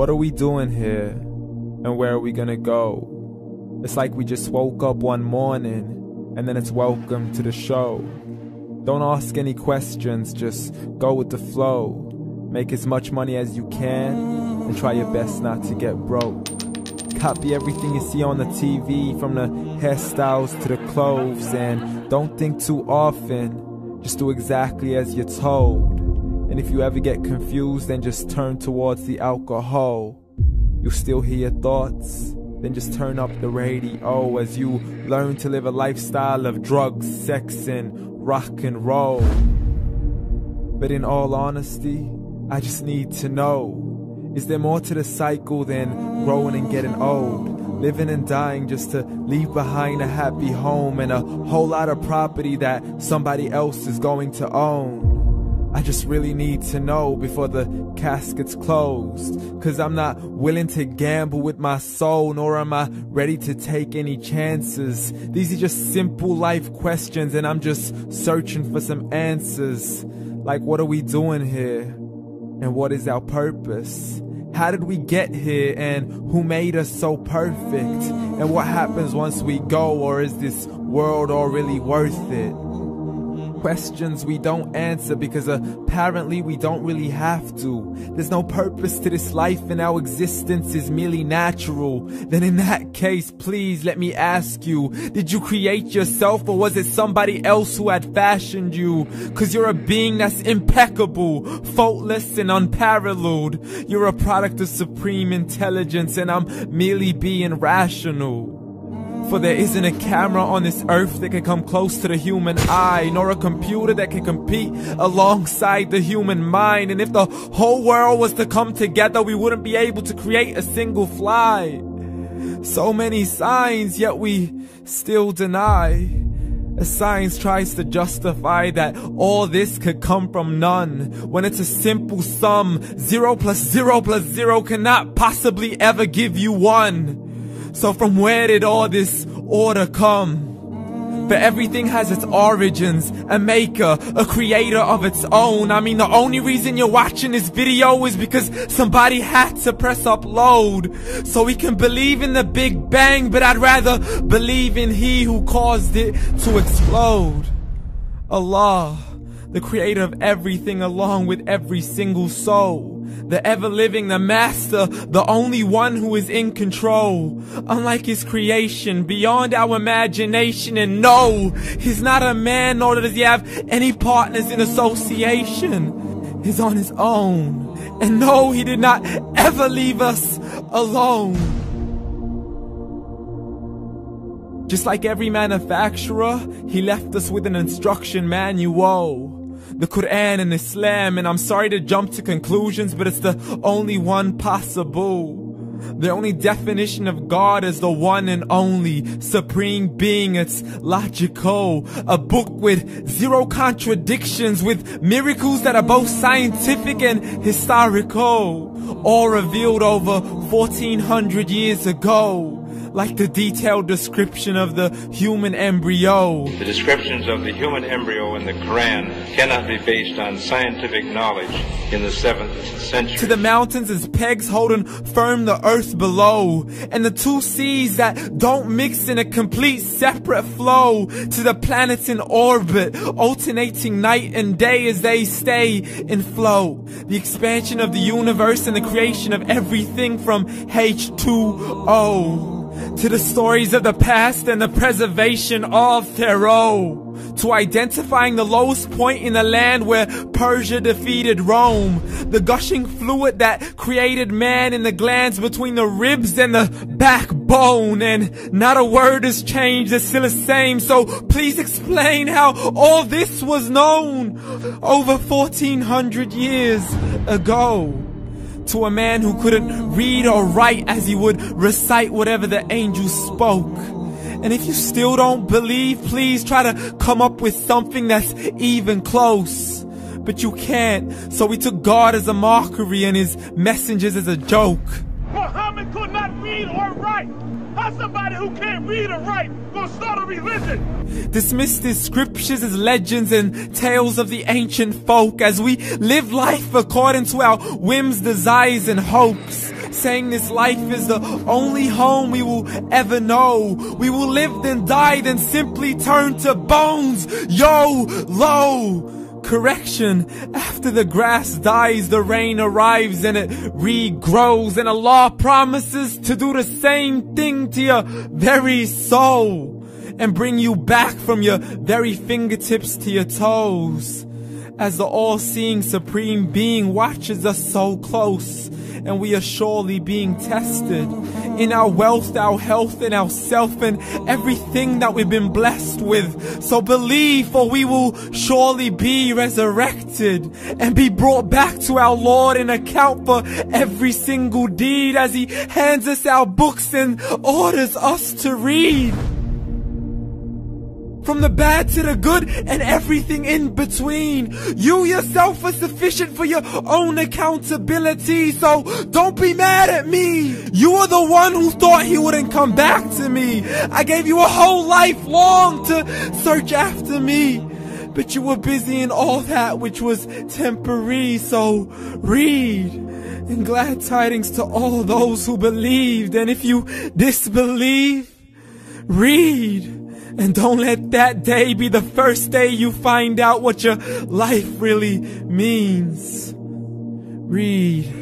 What are we doing here? And where are we gonna go? It's like we just woke up one morning, and then it's welcome to the show. Don't ask any questions, just go with the flow. Make as much money as you can, and try your best not to get broke. Copy everything you see on the TV, from the hairstyles to the clothes, and don't think too often, just do exactly as you're told. And if you ever get confused, then just turn towards the alcohol. You'll still hear your thoughts, then just turn up the radio as you learn to live a lifestyle of drugs, sex, and rock and roll. But in all honesty, I just need to know, is there more to the cycle than growing and getting old? Living and dying just to leave behind a happy home and a whole lot of property that somebody else is going to own. I just really need to know before the casket's closed, 'cause I'm not willing to gamble with my soul, nor am I ready to take any chances. These are just simple life questions, and I'm just searching for some answers. Like, what are we doing here? And what is our purpose? How did we get here, and who made us so perfect? And what happens once we go, or is this world all really worth it? Questions we don't answer because apparently we don't really have to. There's no purpose to this life and our existence is merely natural. Then in that case, please let me ask you, did you create yourself, or was it somebody else who had fashioned you? 'Cause you're a being that's impeccable, faultless and unparalleled. You're a product of supreme intelligence, and I'm merely being rational. For there isn't a camera on this earth that can come close to the human eye, nor a computer that can compete alongside the human mind. And if the whole world was to come together, we wouldn't be able to create a single fly. So many signs, yet we still deny. As science tries to justify that all this could come from none, when it's a simple sum. 0 plus 0 plus 0 cannot possibly ever give you 1. So from where did all this order come? For everything has its origins, a maker, a creator of its own. I mean, the only reason you're watching this video is because somebody had to press upload. So we can believe in the Big Bang, but I'd rather believe in He who caused it to explode. Allah, the creator of everything along with every single soul. The ever-living, the master, the only one who is in control. Unlike his creation, beyond our imagination. And no, he's not a man, nor does he have any partners in association. He's on his own. And no, he did not ever leave us alone. Just like every manufacturer, he left us with an instruction manual. The Quran and Islam, and I'm sorry to jump to conclusions, but it's the only one possible. The only definition of God is the one and only supreme being. It's logical, a book with 0 contradictions, with miracles that are both scientific and historical, all revealed over 1400 years ago. Like the detailed description of the human embryo. The descriptions of the human embryo in the Quran cannot be based on scientific knowledge in the 7th century. To the mountains as pegs holding firm the earth below, and the 2 seas that don't mix in a complete separate flow. To the planets in orbit, alternating night and day as they stay in flow. The expansion of the universe and the creation of everything from H2O. To the stories of the past and the preservation of Pharaoh. To identifying the lowest point in the land where Persia defeated Rome. The gushing fluid that created man in the glands between the ribs and the backbone. And not a word has changed, it's still the same. So please explain how all this was known over 1400 years ago. To a man who couldn't read or write, as he would recite whatever the angels spoke. And if you still don't believe, please try to come up with something that's even close. But you can't, so we took God as a mockery and his messengers as a joke. Muhammad could not read or write. How's somebody who can't read or write gonna start a religion? Dismiss these scriptures as legends and tales of the ancient folk, as we live life according to our whims, desires, and hopes. saying this life is the only home we will ever know. We will live then die, then simply turn to bones. YOLO! Correction, after the grass dies, the rain arrives and it regrows, and Allah promises to do the same thing to your very soul and bring you back from your very fingertips to your toes, as the all-seeing supreme being watches us so close, and we are surely being tested in our wealth, our health, and our self, and everything that we've been blessed with. So believe, for we will surely be resurrected and be brought back to our Lord and account for every single deed, as He hands us our books and orders us to read. From the bad to the good and everything in between. You yourself are sufficient for your own accountability, so don't be mad at me. You are the one who thought He wouldn't come back to me. I gave you a whole life long to search after me, but you were busy in all that which was temporary. So read, and glad tidings to all those who believed. And if you disbelieve, read. And don't let that day be the first day you find out what your life really means. Read.